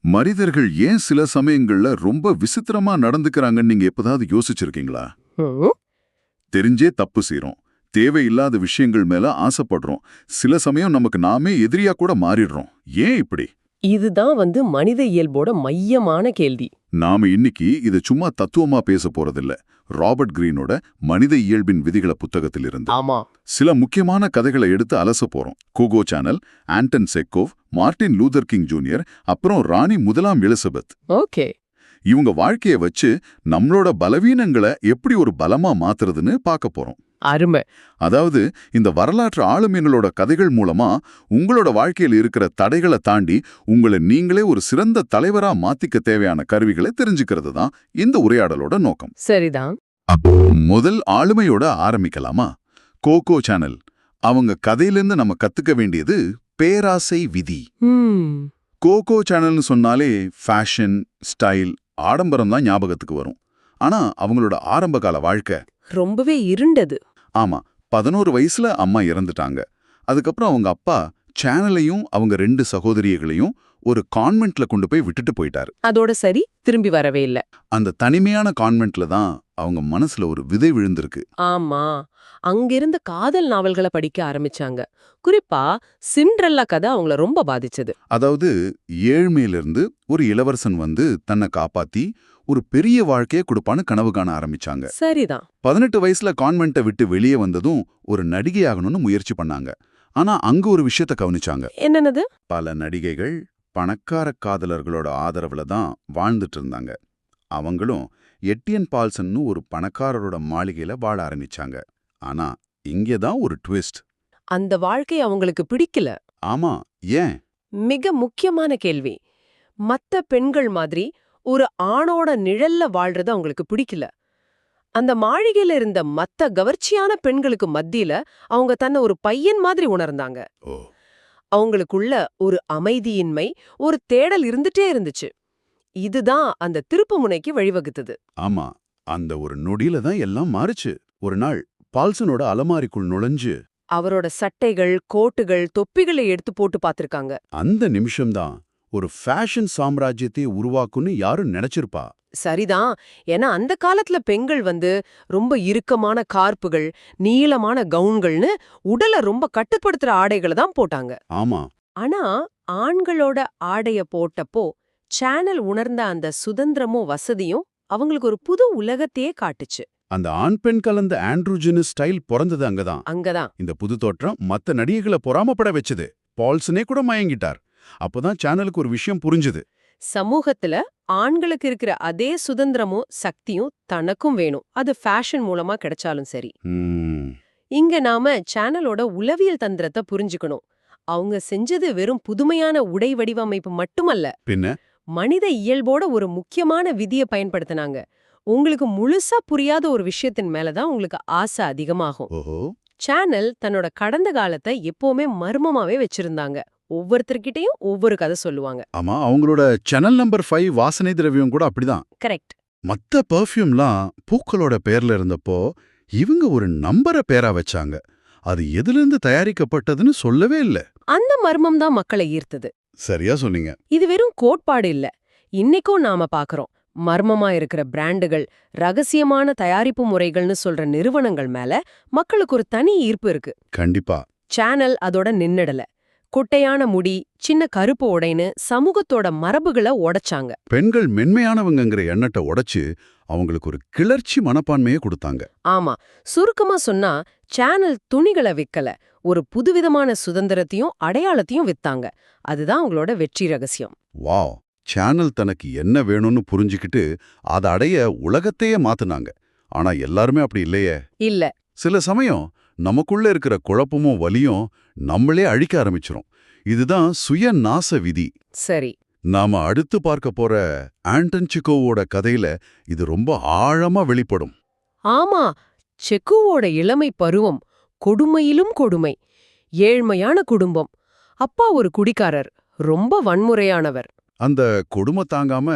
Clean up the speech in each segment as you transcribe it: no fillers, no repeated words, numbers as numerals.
மனிதர்கள் ஏன் சில சமயங்கள்ல ரொம்ப விசித்திரமா நடந்துக்கிறாங்கன்னு நீங்க எப்பதாவது யோசிச்சிருக்கீங்களா? ம், தெரிஞ்சே தப்பு செய்றோம். தேவையில்லாத விஷயங்கள் மேல ஆசைப்படுறோம். சில சமயம் நமக்கு நாமே எதிரியா கூட மாறிடுறோம். ஏன் இப்படி? இதுதான் மனித இயல்போட மையமான கேள்வி. நாம இன்னைக்கு இத சும்மா தத்துவமா பேச போறதில்ல. ராபர்ட் கிரீனோட மனித இயல்பின் விதிகள புத்தகத்திலிருந்து ஆமா. சில முக்கியமான கதைகளை எடுத்து அலச போறோம். Coco Chanel, Anton Chekhov, Martin Luther King junior, அப்புறம் ராணி முதலாம் எலிசபெத். ஓகே. இவங்க வாழ்க்கைய வச்சு நம்மளோட பலவீனங்களை எப்படி ஒரு பலமா மாத்துறதுன்னு பார்க்க போறோம். அருமை. அதாவது இந்த வரலாற்று ஆளுமைகளோட கதைகள் மூலமா உங்களோட வாழ்க்கையில் இருக்கிற தடைகளை தாண்டி உங்களை நீங்களே ஒரு சிறந்த தலைவரா மாத்திக்க தேவையான கருவிகளை தெரிஞ்சுக்கிறது தான் இந்த உரையாடலோட நோக்கம். சரிதான். அப்போ முதல் ஆளுமையோட ஆரம்பிக்கலாமா? Coco Chanel. அவங்க கதையிலிருந்து நம்ம கத்துக்க வேண்டியது பேராசை விதி. ம், கோகோ சேனல்னு சொன்னாலே ஃபேஷன், ஸ்டைல், ஆடம்பரம் தான் ஞாபகத்துக்கு வரும். ஆனா அவங்களோட ஆரம்பகால வாழ்க்கை ரொம்பவே இருண்டது. ஆமா, 11 வயசுல அம்மா இறந்துட்டாங்க. அதுக்கப்புறம் அவங்க அப்பா சேனலையும் அவங்க 2 சகோதரியர்களையும் ஒரு கான்வென்ட்ல கொண்டு போய் விட்டுட்டு போயிட்டாரு. அதோட சரி, திரும்பி வரவே இல்ல. அந்த தனிமையான கான்வென்ட்ல தான் அவங்க மனசுல ஒரு விதை விழுந்திருக்கு. ஆமா, அங்கிருந்த காதல் நாவல்களை படிக்க ஆரம்பிச்சாங்க. குறிப்பா சிண்ட்ரெல்லா கதை அவங்கள ரொம்ப பாதிச்சது. அதாவது ஏழ்மையிலிருந்து ஒரு இளவரசன் வந்து தன்னை காப்பாத்தி ஒரு பெரிய வாழ்க்கையை கொடுப்பான்னு கனவு காண ஆரம்பிச்சாங்க. சரிதான். 18 வயசுல கான்வென்ட்டை விட்டு வெளியே வந்ததும் ஒரு நடிகையாகணும்னு முயற்சி பண்ணாங்க. ஆனா அங்க ஒரு விஷயத்த கவனிச்சாங்க. என்னது? பல நடிகைகள் பணக்கார காதலர்களோட ஆதரவுல தான் வாழ்ந்துட்டு இருந்தாங்க. அவங்களும் எட்டியன் பால்சன்னு ஒரு பணக்காரரோட மாளிகையில வாழ ஆரம்பிச்சாங்க. ஆனா இங்கதான் ஒரு ட்விஸ்ட். அந்த வாழ்க்கை அவங்களுக்கு பிடிக்கல. ஆமா, ஏன்? மிக முக்கியமான கேள்வி. மத்த பெண்கள் மாதிரி ஒரு ஆணோட நிழல்ல வாழ்றது அவங்களுக்கு பிடிக்கல. அந்த மாளிகையில இருந்த மத்த கவர்ச்சியான பெண்களுக்கு மத்தியில அவங்க தன்னை ஒரு பையன் மாதிரி உணர்ந்தாங்க. ஓ, அவங்களுக்குள்ள ஒரு அமைதியின்மை, ஒரு தேடல் இருந்துட்டே இருந்துச்சு. இதுதான் அந்த திருப்புமுனைக்கு வழிவகுத்தது. ஆமா, அந்த ஒரு நொடியில தான் எல்லாம் மாறுச்சு. ஒரு நாள் பால்சனோட அலமாரிக்குள் நுழைஞ்சு அவரோட சட்டைகள், கோட்டுகள், தொப்பிகளை எடுத்து போட்டு பார்த்திருக்காங்க. அந்த நிமிஷம்தான் ஒரு ஃபேஷன் சாம்ராஜ்யத்தை உருவாக்குன்னு யாரும் நினைச்சிருப்பா? சரிதான். ஏன்னா அந்த காலத்துல பெண்கள் ரொம்ப இறுக்கமான கார்ப்புகள், நீளமான கவுன்கள்னு உடலை ரொம்ப கட்டுப்படுத்துற ஆடைகளை தான் போட்டாங்க. ஆமா, ஆனா ஆண்களோட ஆடைய போட்டப்போ சேனல் உணர்ந்த அந்த சுதந்திரமும் வசதியும் அவங்களுக்கு ஒரு புது உலகத்தையே காட்டுச்சு. அந்த ஆண் பெண் கலந்த ஆண்ட்ரூஜினஸ் ஸ்டைல் பிறந்தது அங்கதான். அங்கதான் இந்த புது தோற்றம் மத்த நடிகைகளை பொறாமப்பட வச்சது. பால்சனே கூட மயங்கிட்டார். அப்பதான் சேனலுக்கு ஒரு விஷயம் புரிஞ்சுது. சமூகத்துல ஆண்களுக்கு இருக்கிற அதே சுதந்திரமும் சக்தியும் தனக்கும் வேணும். அது ஃபேஷன் மூலமா கிடைச்சாலும் சரி. ம், இங்க நாம சேனலோட உளவியல் தந்திரத்தை புரிஞ்சுக்கணும். அவங்க செஞ்சது வெறும் புதுமையான உடை வடிவமைப்பு மட்டுமல்ல, பின்ன மனித இயல்போட ஒரு முக்கியமான விதியை பயன்படுத்தினாங்க. உங்களுக்கு முழுசா புரியாத ஒரு விஷயத்தின் மேலதான் உங்களுக்கு ஆசை அதிகமாகும். ஓஹோ, சேனல் தன்னோட கடந்த காலத்தை எப்பவுமே மர்மமாவே வச்சிருந்தாங்க. ஒவ்வொருத்தர்கிட்டயும் ஒவ்வொரு கதை சொல்லுவாங்க. ஆமா, அவங்களோட சேனல் நம்பர் 5 வாசனை திரவியம் கூட அப்படிதான். கரெக்ட். மத்த பெர்ஃப்யூம்லாம் பூக்களோட பேர்ல இருந்தப்போ இவங்க ஒரு நம்பரை பேரா வச்சாங்க. அது எதிலிருந்து தயாரிக்கப்பட்டதுன்னு சொல்லவே இல்ல. அந்த மர்மம் தான் மக்களை ஈர்த்தது. சரியா சொன்னீங்க. இது வெறும் கோட்பாடு இல்ல. இன்னைக்கும் நாம பாக்குறோம். மர்மமா இருக்கிற பிராண்டுகள், ரகசியமான தயாரிப்பு முறைகள்னு சொல்ற நிறுவனங்கள் மேல மக்களுக்கு ஒரு தனி ஈர்ப்பு இருக்கு. கண்டிப்பா. சேனல் அதோட நின்னுடல. குட்டையான முடி, சின்ன கருப்பு உடைன்னு சமூகத்தோட மரபுகளை உடைச்சாங்க. பெண்கள் மென்மையானவங்கங்கிற எண்ணத்தை உடைச்சு அவங்களுக்கு ஒரு கிளர்ச்சி மனப்பான்மையை கொடுத்தாங்க. ஆமா, சுருக்கமா சொன்னா சேனல் துணிகளை விக்கல, ஒரு புதுவிதமான சுதந்திரத்தையும் அடையாளத்தையும் வித்தாங்க. அதுதான் அவங்களோட வெற்றி ரகசியம். வாவ், சேனல் தனக்கு என்ன வேணும்னு புரிஞ்சுக்கிட்டு அதை அடைய உலகத்தையே மாத்துனாங்க. ஆனா எல்லாருமே அப்படி இல்லையே. இல்ல. சில சமயம் நமக்குள்ள இருக்கிற குழப்பமும் வலியும் நம்மளே அழிக்க ஆரம்பிச்சிரும். இதுதான் சுய நாச விதி. சரி. நாம அடுத்து பார்க்க போற ஆண்டன் செக்கோவோட கதையில இது ரொம்ப ஆழமா வெளிப்படும். ஆமா, செக்குவோட இளமை பருவம் கொடுமையிலும் கொடுமை. ஏழ்மையான குடும்பம். அப்பா ஒரு குடிகாரர், ரொம்ப வன்முறையானவர். அந்த கொடுமை தாங்காம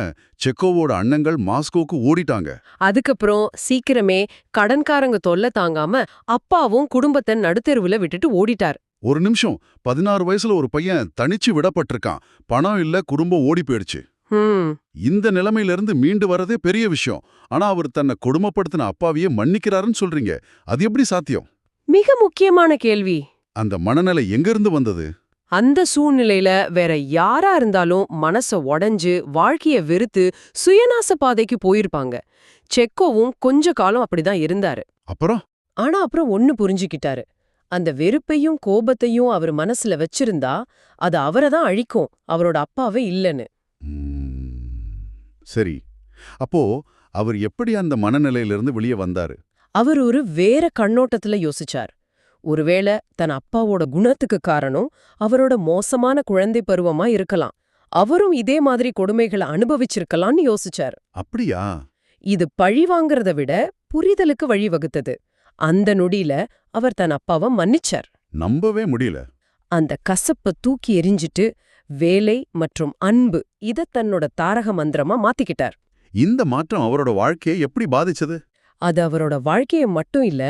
செக்கோவோட அண்ணங்கள் மாஸ்கோக்கு ஓடிட்டாங்க. அதுக்கப்புறம் சீக்கிரமே கடன்காரங்க தொல்லை தாங்காம அப்பாவும் குடும்பத்தை நடுத்தெருவுல விட்டுட்டு ஓடிட்டார். ஒரு நிமிஷம், 16 வயசுல ஒரு பையன் தனிச்சு விடப்பட்டிருக்கான். பணம் இல்ல, குடும்பம் ஓடி போயிடுச்சு. ஹம் இந்த நிலைமையிலிருந்து மீண்டு வரதே பெரிய விஷயம். ஆனா அவர் தன்னை கொடுமைப்படுத்தின அப்பாவையே மன்னிக்கிறாருன்னு சொல்றீங்க. அது எப்படி சாத்தியம்? மிக முக்கியமான கேள்வி. அந்த மனநிலை எங்கிருந்து வந்தது? அந்த சூழ்நிலையில வேற யாரா இருந்தாலும் மனச உடைஞ்சு வாழ்க்கைய வெறுத்து சுயநாச பாதைக்கு போயிருப்பாங்க. செக்கோவும் கொஞ்ச காலம் அப்படிதான் இருந்தாரு. அப்புறம் ஆனா அப்புறம் ஒன்னு புரிஞ்சுக்கிட்டாரு. அந்த வெறுப்பையும் கோபத்தையும் அவர் மனசுல வச்சிருந்தா அது அவரை தான் அழிக்கும், அவரோட அப்பாவே இல்லைன்னு. சரி, அப்போ அவர் எப்படி அந்த மனநிலையிலிருந்து வெளியே வந்தாரு? அவர் ஒரு வேற கண்ணோட்டத்துல யோசிச்சார். ஒருவேளை தன் அப்பாவோட குணத்துக்கு காரணம் அவரோட மோசமான குழந்தை பருவமா இருக்கலாம். அவரும் இதே மாதிரி கொடுமைகளை அனுபவிச்சிருக்கலாம்னு யோசிச்சார். அப்படியா? இது பழி வாங்கறத விட புரிதலுக்கு வழிவகுத்தது. அந்த நொடியில அவர் தன் அப்பாவை மன்னிச்சார். நம்பவே முடியல. அந்த கசப்ப தூக்கி எறிஞ்சிட்டு வேலை மற்றும் அன்பு இத தன்னோட தாரக மந்திரமா மாத்திக்கிட்டார். இந்த மாற்றம் அவரோட வாழ்க்கையை எப்படி பாதிச்சது? அது அவரோட வாழ்க்கைய மட்டும் இல்ல,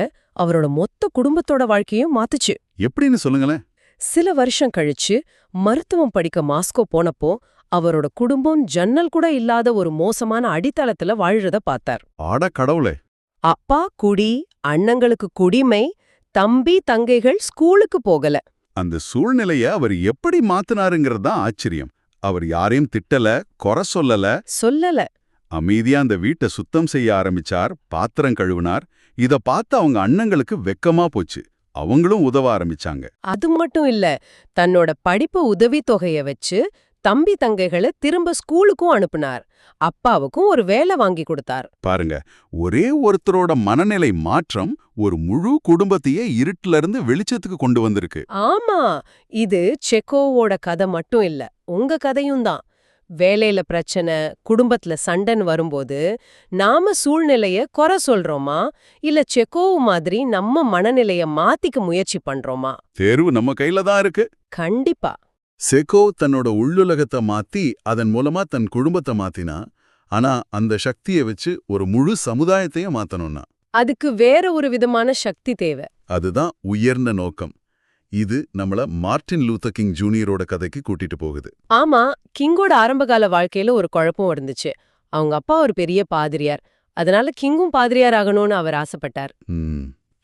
அவரோட மொத்த குடும்பத்தோட வாழ்க்கையும் மாத்துச்சு. எப்படின்னு சொல்லுங்களேன். சில வருஷம் கழிச்சு மருத்துவம் படிக்க மாஸ்கோ போனப்போ அவரோட குடும்பம் ஜன்னல் கூட இல்லாத ஒரு மோசமான அடித்தளத்துல வாழ்றத பார்த்தார். ஆட கடவுளே! அப்பா குடி, அண்ணங்களுக்கு குடிமை, தம்பி தங்கைகள் ஸ்கூலுக்கு போகல. அந்த சூழ்நிலைய அவர் எப்படி மாத்தினாருங்கிறது தான் ஆச்சரியம். அவர் யாரையும் திட்டல, குறை சொல்லல. அமைதியா அந்த வீட்டை சுத்தம் செய்ய ஆரம்பிச்சார், பாத்திரம் கழுவினார். இத பார்த்து அவங்க அண்ணங்களுக்கு வெக்கமா போச்சு. அவங்களும் உதவ ஆரம்பிச்சாங்க. அது மட்டும் இல்ல, தன்னோட படிப்பு உதவித்தொகைய வச்சு தம்பி தங்கைகளை திரும்ப ஸ்கூலுக்கும் அனுப்புனார். அப்பாவுக்கும் ஒரு வேலை வாங்கி கொடுத்தார். பாருங்க, ஒரே ஒருத்தரோட மனநிலை மாற்றம் ஒரு முழு குடும்பத்தையே இருட்டுல இருந்து வெளிச்சத்துக்கு கொண்டு வந்திருக்கு. ஆமா, இது செக்கோவோட கதை மட்டும் இல்ல, உங்க கதையும் தான். வேலையில பிரச்சனை, குடும்பத்துல சண்டைன்னு வரும்போது நாம சூழ்நிலைய குறை சொல்றோமா, இல்ல செக்கோவு மாதிரி நம்ம மனநிலைய மாத்திக்க முயற்சி பண்றோமா? தேர்வு நம்ம கையில தான் இருக்கு. கண்டிப்பா. செக்கோ தன்னோட உள்ளுலகத்தை மாத்தி அதன் மூலமா தன் குடும்பத்தை மாத்தினா, ஆனா அந்த சக்தியை வச்சு ஒரு முழு சமுதாயத்தையும் மாத்தணும்னா அதுக்கு வேற ஒரு விதமான சக்தி தேவை. அதுதான் உயர்ந்த நோக்கம். இது நம்மள மார்ட்டின் லூத்தர் கிங் ஜூனியரோட கதைக்கு கூட்டிட்டு போகுது. ஆமா, கிங்கோட ஆரம்பகால வாழ்க்கையில ஒரு குழப்பம் இருந்துச்சு. அவங்க அப்பா ஒரு பெரிய பாதிரியார், அதனால கிங்கும் பாதிரியார் ஆகணும்னு அவர் ஆசைப்பட்டார்.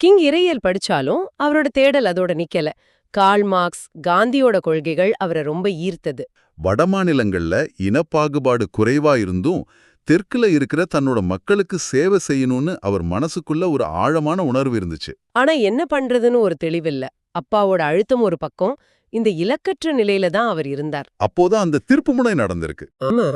கிங் இறையியல் படிச்சாலும் அவரோட தேடல் அதோட நிக்கல. கார்ல் மார்க்ஸ், காந்தியோட கொள்கைகள் அவரை ரொம்ப ஈர்த்தது. வடமாநிலங்கள்ல இனப்பாகுபாடு குறைவா இருந்தும் தெற்குல இருக்கிற தன்னோட மக்களுக்கு சேவை செய்யணும்னு அவர் மனசுக்குள்ள ஒரு ஆழமான உணர்வு இருந்துச்சு. ஆனா என்ன பண்றதுன்னு ஒரு தெளிவில்ல. அப்பாவோட அழுத்தம் ஒரு பக்கம், இந்த இலக்கற்ற நிலையில தான் அவர் இருந்தார். அப்போதான் அந்த திருப்புமுனை நடந்திருக்கு. ஆமா,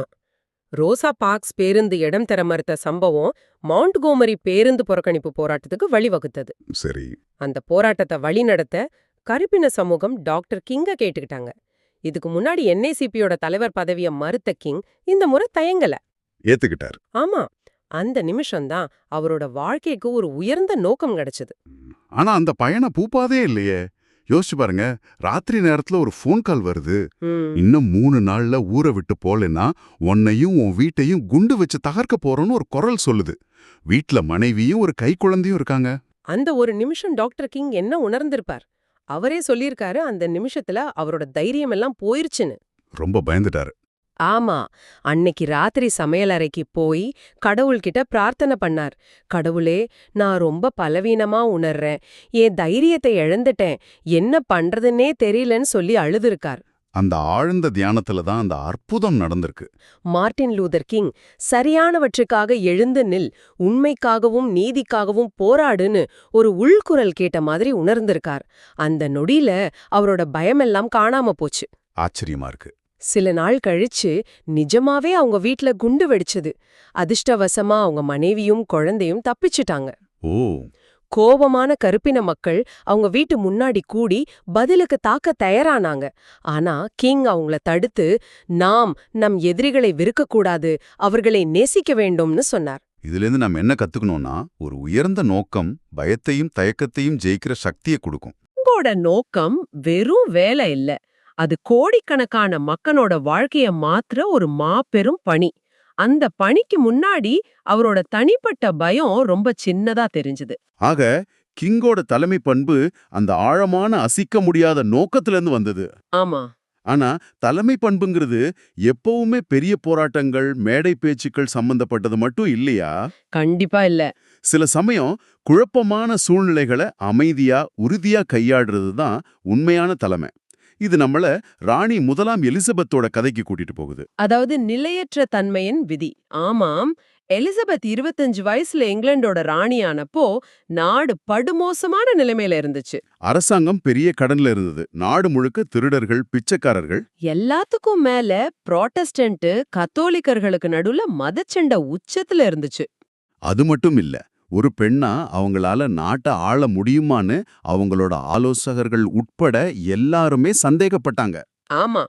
ரோசா பார்க்ஸ் பேருந்து இடம் தர மறுத்த சம்பவம் மவுண்ட்கோமரி பேருந்து புறக்கணிப்பு போராட்டத்துக்கு வழிவகுத்தது. சரி, அந்த போராட்டத்தை வழிநடத்த கருப்பின சமூகம் டாக்டர் கிங்க கேட்டுக்கிட்டாங்க. இதுக்கு முன்னாடி என்ஐசிபியோட தலைவர் பதவியை மறுத்த கிங் இந்த முறை தயங்கல, ஏத்துக்கிட்டார். ஆமா, அந்த நிமிஷம்தான் அவரோட வாழ்க்கைக்கு ஒரு உயர்ந்த நோக்கம் கிடைச்சது. ஆனா அந்த பயணம் பூப்பாதே இல்லையே. யோசிச்சு பாருங்க, ராத்திரி நேரத்துல ஒரு ஃபோன் கால் வருது. இன்னும் 3 நாள்ல ஊரை விட்டு போலன்னா உன்னையும் உன் வீட்டையும் குண்டு வச்சு தகர்க்க போறோன்னு ஒரு குரல் சொல்லுது. வீட்ல மனைவியும் ஒரு கை குழந்தையும் இருக்காங்க. அந்த ஒரு நிமிஷம் டாக்டர் கிங் என்ன உணர்ந்திருப்பார்? அவரே சொல்லியிருக்காரு, அந்த நிமிஷத்துல அவரோட தைரியம் எல்லாம் போயிருச்சுன்னு. ரொம்ப பயந்துட்டாரு. ஆமா, அன்னைக்கு ராத்திரி சமையலறைக்கு போய் கடவுள்கிட்ட பிரார்த்தனை பண்ணார். கடவுளே, நான் ரொம்ப பலவீனமா உணர்றேன், என் தைரியத்தை இழந்துட்டேன், என்ன பண்றதுன்னே தெரியலன்னு சொல்லி அழுதுருக்கார். அந்த ஆழ்ந்த தியானத்துல தான் அந்த அற்புதம் நடந்திருக்கு. மார்ட்டின் லூதர் கிங் சரியானவற்றுக்காக எழுந்து நில், உண்மைக்காகவும் நீதிக்காகவும் போராடுன்னு ஒரு உள்குரல் கேட்ட மாதிரி உணர்ந்திருக்கார். அந்த நொடியில அவரோட பயமெல்லாம் காணாம போச்சு. ஆச்சரியமா இருக்கு. சில நாள் கழிச்சு நிஜமாவே அவங்க வீட்ல குண்டு வெடிச்சது. அதிர்ஷ்டவசமா அவங்க மனைவியும் குழந்தையும் தப்பிச்சிட்டாங்க. ஓ, கோபமான கருப்பின மக்கள் அவங்க வீட்டு முன்னாடி கூடி பதிலுக்கு தாக்க தயாரானாங்க. ஆனா கிங் அவங்கள தடுத்து, நாம் நம் எதிரிகளை வெறுக்கக்கூடாது, அவர்களை நேசிக்க வேண்டும்னு சொன்னார். இதிலிருந்து நம்ம என்ன கத்துக்கணும்னா, ஒரு உயர்ந்த நோக்கம் பயத்தையும் தயக்கத்தையும் ஜெயிக்கிற சக்தியை கொடுக்கும். உங்களோட நோக்கம் வெறும் வேலை இல்ல, அது கோடிக்கணக்கான மக்களோட வாழ்க்கைய மாத்திர ஒரு மாபெரும் பணி. அந்த பணிக்கு முன்னாடி அவரோட தனிப்பட்ட பயம் ரொம்ப சின்னதா தெரிஞ்சது. ஆக கிங்கோட தலைமை பண்பு அந்த ஆழமான அசிக்க முடியாத நோக்கத்திலிருந்து வந்தது. ஆமா, ஆனா தலைமை பண்புங்கிறது எப்பவுமே பெரிய போராட்டங்கள், மேடை பேச்சுக்கள் சம்பந்தப்பட்டது மட்டும் இல்லையா? கண்டிப்பா இல்ல. சில சமயம் குழப்பமான சூழ்நிலைகளை அமைதியா, உறுதியா கையாடுறது தான் உண்மையான தலைமை. இது நம்மள ராணி முதலாம் எலிசபெத்தோட கதைக்கு கூட்டிட்டு போகுது. அதாவது நிலையற்ற தன்மையின் விதி. ஆமாம், எலிசபெத் 25 வயசுல இங்கிலாந்தோட ராணியானப்போ நாடு படுமோசமான நிலைமையில இருந்துச்சு. அரசாங்கம் பெரிய கடன்ல இருந்தது. நாடு முழுக்க திருடர்கள், பிச்சைக்காரர்கள். எல்லாத்துக்கும் மேல புராட்டஸ்டன்ட் கத்தோலிக்கர்களுக்கு நடுவுல மதச்சண்டை உச்சத்துல இருந்துச்சு. அது மட்டும் இல்ல, ஒரு பெண்ணா அவங்களால நாட்டை ஆள முடியுமான்னு அவங்களோட ஆலோசகர்கள் உட்பட எல்லாருமே சந்தேகப்பட்டாங்க. ஆமா,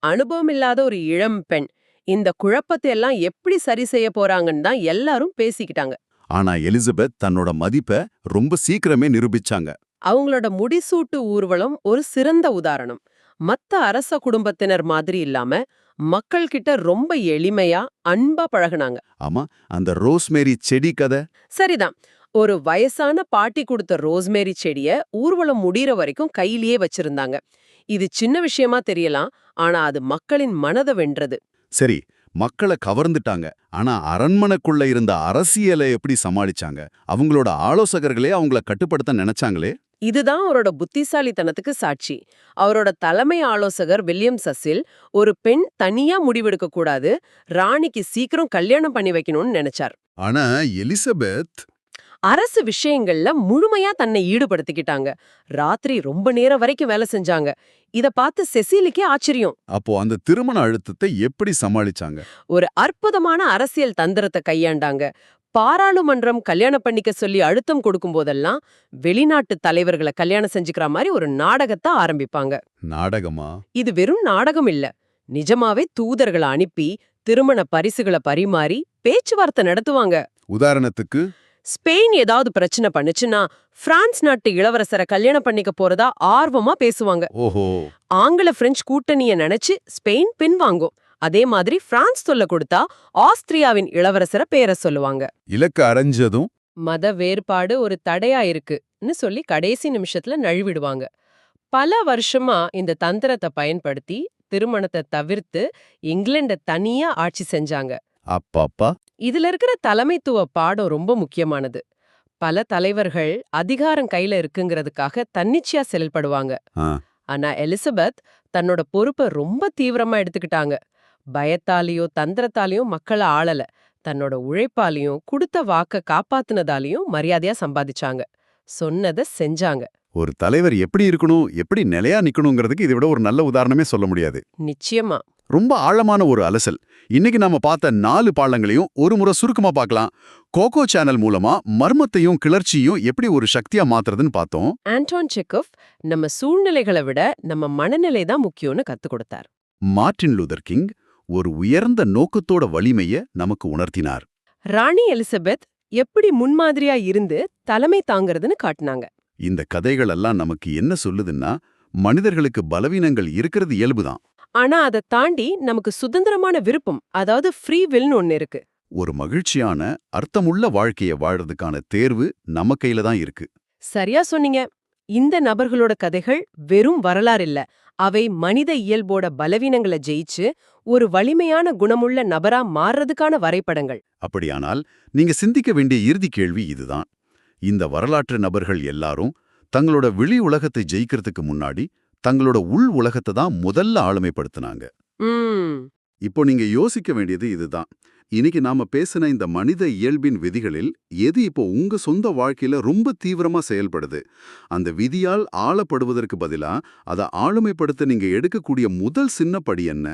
அனுபவம் இல்லாத ஒரு இளம் பெண் இந்த குழப்பத்தை எல்லாம் எப்படி சரி செய்ய போறாங்கன்னு தான் எல்லாரும் பேசிக்கிட்டாங்க. ஆனா எலிசபெத் தன்னோட மதிப்பை ரொம்ப சீக்கிரமே நிரூபிச்சாங்க. அவங்களோட முடிசூட்டு ஊர்வலம் ஒரு சிறந்த உதாரணம். மத்த அரச குடும்பத்தினர் மாதிரி இல்லாம மக்கள் கிட்ட ரொம்ப எளிமையா அன்பா பழகுனாங்க. ஆமா, அந்த ரோஸ்மேரி செடி கதை. சரிதான், ஒரு வயசான பாட்டி கொடுத்த ரோஸ்மேரி செடிய ஊர்வலம் முடியற வரைக்கும் கையிலேயே வச்சிருந்தாங்க. இது சின்ன விஷயமா தெரியலாம், ஆனா அது மக்களின் மனதை வென்றது. சரி, மக்களை கவர்ந்துட்டாங்க. ஆனா அரண்மனைக்குள்ள இருந்த அரசியலை எப்படி சமாளிச்சாங்க? அவங்களோட ஆலோசகர்களே அவங்கள கட்டுப்படுத்த நினைச்சாங்களே. இதுதான் அவரோட புத்திசாலித்தனத்துக்கு சாட்சி. அவரோட தலைமை ஆலோசகர் வில்லியம் சசில் ஒரு பெண் தனியா முடிவெடுக்க கூடாது, ராணிக்கு சீக்கிரம் கல்யாணம் பண்ணி வைக்கணும்னு நினைச்சார். ஆனா எலிசபெத் அரசு விஷயங்கள்ல முழுமையா தன்னை ஈடுபடுத்திக்கிட்டாங்க. ராத்திரி ரொம்ப நேரம் வரைக்கும் வேலை செஞ்சாங்க. இத பார்த்து செசிலுக்கே ஆச்சரியம். அப்போ அந்த திருமண அழுத்தத்தை எப்படி சமாளிச்சாங்க? ஒரு அற்புதமான அரசியல் தந்திரத்தை கையாண்டாங்க. பாராளுமன்றம் கல்யாணம் பண்ணிக்க சொல்லி அழுத்தம் கொடுக்கும் போதெல்லாம் வெளிநாட்டு தலைவர்களை கல்யாணம் செஞ்சுக்கிற மாதிரி ஒரு நாடகத்தை ஆரம்பிப்பாங்க. நாடகமா? இது வெறும் நாடகம் இல்ல, நிஜமாவே தூதர்களை அனுப்பி திருமண பரிசுகளை பரிமாறி பேச்சுவார்த்தை நடத்துவாங்க. உதாரணத்துக்கு, ஸ்பெயின் ஏதாவது பிரச்சனை பண்ணுச்சுன்னா பிரான்ஸ் நாட்டு இளவரசரை கல்யாணம் பண்ணிக்க போறதா ஆர்வமா பேசுவாங்க. ஓஹோ, ஆங்கில பிரெஞ்சு கூட்டணிய நினைச்சு ஸ்பெயின் பின்வாங்கும். அதே மாதிரி பிரான்ஸ் தொல்லை கொடுத்தா ஆஸ்திரியாவின் இளவரசரை பேர சொல்லுவாங்க. இலக்கு அரைஞ்சதும் மத வேறுபாடு ஒரு தடையா இருக்குன்னு சொல்லி கடைசி நிமிஷத்துல நழுவிடுவாங்க. பல வருஷமா இந்த தந்திரத்தை பயன்படுத்தி திருமணத்தை தவிர்த்து இங்கிலாண்ட தனியா ஆட்சி செஞ்சாங்க. அப்பாப்பா. இதுல இருக்கிற தலைமைத்துவ பாடம் ரொம்ப முக்கியமானது. பல தலைவர்கள் அதிகாரம் கையில இருக்குங்கிறதுக்காக தன்னிச்சையா செயல்படுவாங்க. ஆ, ஆனா எலிசபெத் தன்னோட பொறுப்பை ரொம்ப தீவிரமா எடுத்துக்கிட்டாங்க. பயத்தாலேயோ தந்திரத்தாலேயோ மக்களை ஆளல, தன்னோட உழைப்பாலையும் கொடுத்த வாக்க காப்பாத்துனதாலையும் மரியாதையா சம்பாதிச்சாங்க. சொன்னதை செஞ்சாங்க. ஒரு தலைவர் எப்படி இருக்கணும், எப்படி நிலையா நிக்கணுங்கிறதுக்கு இதை விட ஒரு நல்ல உதாரணமே சொல்ல முடியாது. நிச்சயமா. ரொம்ப ஆழமான ஒரு அலசல். இன்னைக்கு நாம பார்த்த 4 பாடங்களையும் ஒரு முறை சுருக்கமா பார்க்கலாம். கோகோ சேனல் மூலமா மர்மத்தையும் கிளர்ச்சியும் எப்படி ஒரு சக்தியா மாத்துறதுன்னு பார்த்தோம். ஆண்டோன் செக்கோவ் நம்ம சூழ்நிலைகளை விட நம்ம மனநிலை தான் முக்கியம்னு கத்துக் கொடுத்தார். மார்ட்டின் லூதர் கிங் ஒரு உயர்ந்த நோக்கத்தோட வலிமைய நமக்கு உணர்த்தினார். ராணி எலிசபெத் எப்படி முன்மாதிரியா இருந்து தலைமை தாங்கிறதுன்னு காட்டினாங்க. இந்த கதைகள் எல்லாம் நமக்கு என்ன சொல்லுதுன்னா, மனிதர்களுக்கு பலவீனங்கள் இருக்கிறது இயல்புதான். ஆனா அதை தாண்டி நமக்கு சுதந்திரமான விருப்பம், அதாவது ஃப்ரீ வில்னு ஒன்னு இருக்கு. ஒரு மகிழ்ச்சியான அர்த்தமுள்ள வாழ்க்கைய வாழறதுக்கான தேர்வு நம்ம கையில தான் இருக்கு. சரியா சொன்னீங்க. இந்த நபர்களோட கதைகள் வெறும் வரலாறு இல்ல, அவை மனித இயல்போட பலவீனங்களை ஜெயிச்சு ஒரு வலிமையான குணமுள்ள நபரா மாறுறதுக்கான வரைபடங்கள். அப்படியானால் நீங்க சிந்திக்க வேண்டிய இறுதி கேள்வி இதுதான். இந்த வரலாற்று நபர்கள் எல்லாரும் தங்களோட வெளி உலகத்தை ஜெயிக்கிறதுக்கு முன்னாடி தங்களோட உள் உலகத்தை தான் முதல்ல ஆளுமைப்படுத்தினாங்க. இப்போ நீங்க யோசிக்க வேண்டியது இதுதான். இன்னைக்கு நாம பேசின இந்த மனித இயல்பின் விதிகளில் எது இப்போ உங்க சொந்த வாழ்க்கையில ரொம்ப தீவிரமா செயல்படுது? அந்த விதியால் ஆளப்படுவதற்கு பதிலா அதை ஆளுமைப்படுத்த நீங்க எடுக்கக்கூடிய முதல் சின்ன படி என்ன?